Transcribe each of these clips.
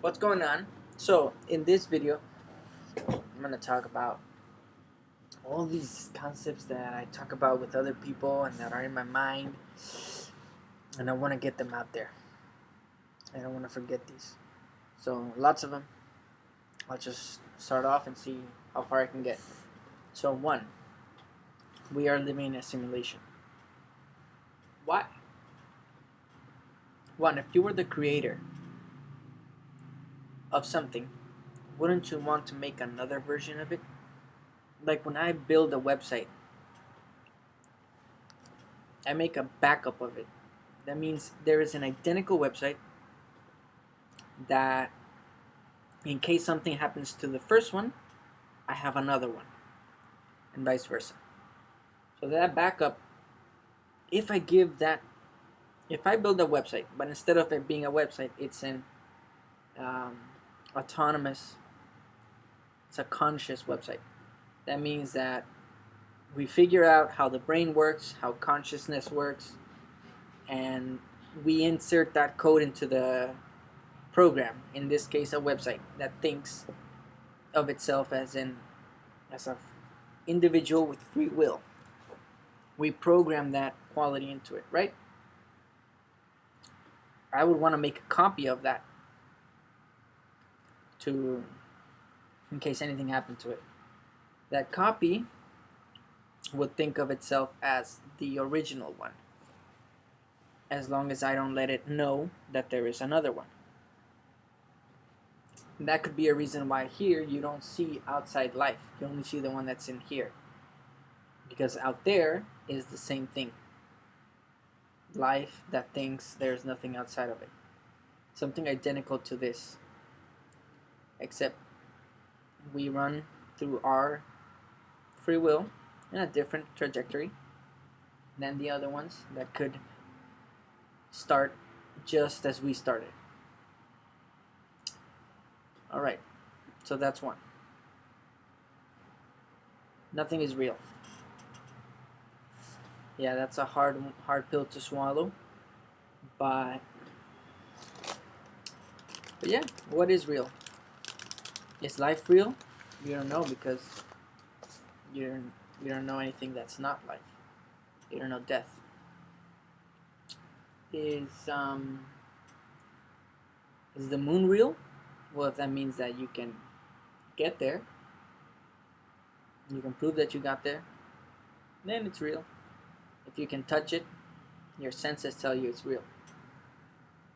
What's going on? So in this video I'm going to talk about all these concepts that I talk about with other people and that are in my mind, and I want to get them out there. I don't want to forget these, so lots of them. I'll just start off and see how far I can get. So one, we are living in a simulation. Why? One, if you were the creator of something, wouldn't you want to make another version of it? Like when I build a website, I make a backup of it. That means there is an identical website that, in case something happens to the first one, I have another one, and vice versa. So that backup, if I build a website, but instead of it being a website, it's an um, autonomous, it's a conscious website. That means that we figure out how the brain works, how consciousness works, and we insert that code into the program, in this case a website, that thinks of itself as an individual with free will. We program that quality into it, right? I would want to make a copy of that in case anything happened to it. That copy would think of itself as the original one, as long as I don't let it know that there is another one. And that could be a reason why here you don't see outside life. You only see the one that's in here. Because out there is the same thing. Life that thinks there's nothing outside of it. Something identical to this. Except we run through our free will in a different trajectory than the other ones that could start just as we started. Alright, so that's one. Nothing is real. Yeah, that's a hard pill to swallow. But yeah, what is real? Is life real? You don't know, because you don't know anything that's not life. You don't know death. Is the moon real? Well, if that means that you can get there, you can prove that you got there, then it's real. If you can touch it, your senses tell you it's real.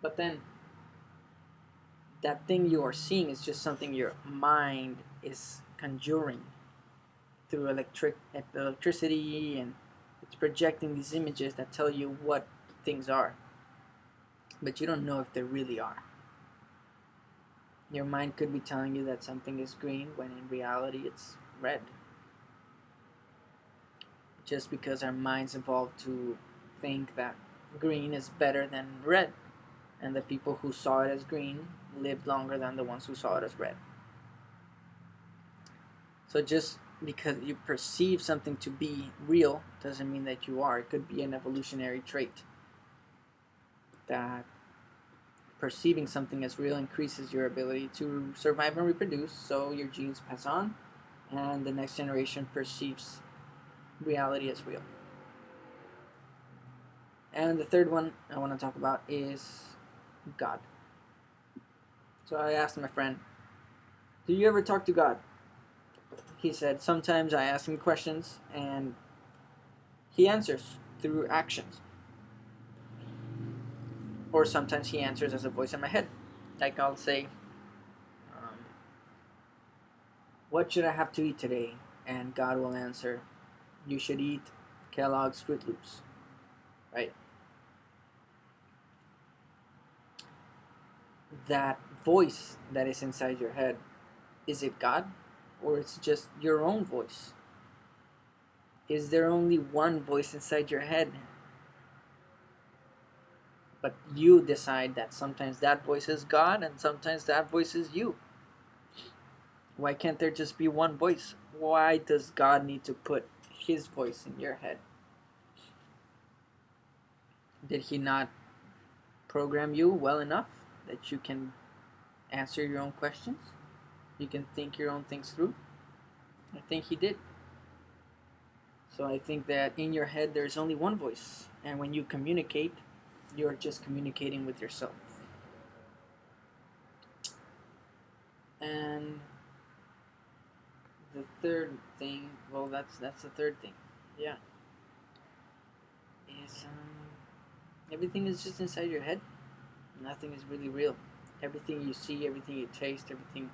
But then, that thing you are seeing is just something your mind is conjuring through electricity, and it's projecting these images that tell you what things are. But you don't know if they really are. Your mind could be telling you that something is green when in reality it's red. Just because our minds evolved to think that green is better than red, and the people who saw it as green lived longer than the ones who saw it as red. So just because you perceive something to be real doesn't mean that you are. It could be an evolutionary trait that perceiving something as real increases your ability to survive and reproduce, so your genes pass on and the next generation perceives reality as real. And the third one I want to talk about is God. So I asked my friend, do you ever talk to God? He said, sometimes I ask him questions and he answers through actions. Or sometimes he answers as a voice in my head. Like I'll say, what should I have to eat today? And God will answer, you should eat Kellogg's Fruit Loops. Right? That voice that is inside your head, is it God? Or it's just your own voice? Is there only one voice inside your head? But you decide that sometimes that voice is God and sometimes that voice is you. Why can't there just be one voice? Why does God need to put his voice in your head? Did he not program you well enough that you can answer your own questions. You can think your own things through. I think he did. So I think that in your head there's only one voice, and when you communicate, you're just communicating with yourself. And the third thing, well, that's the third thing. Yeah, is everything is just inside your head. Nothing is really real. Everything you see, everything you taste, everything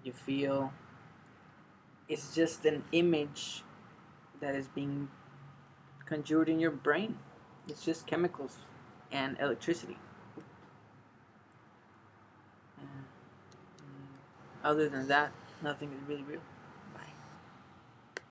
you feel, it's just an image that is being conjured in your brain. It's just chemicals and electricity. Uh, other than that, nothing is really real.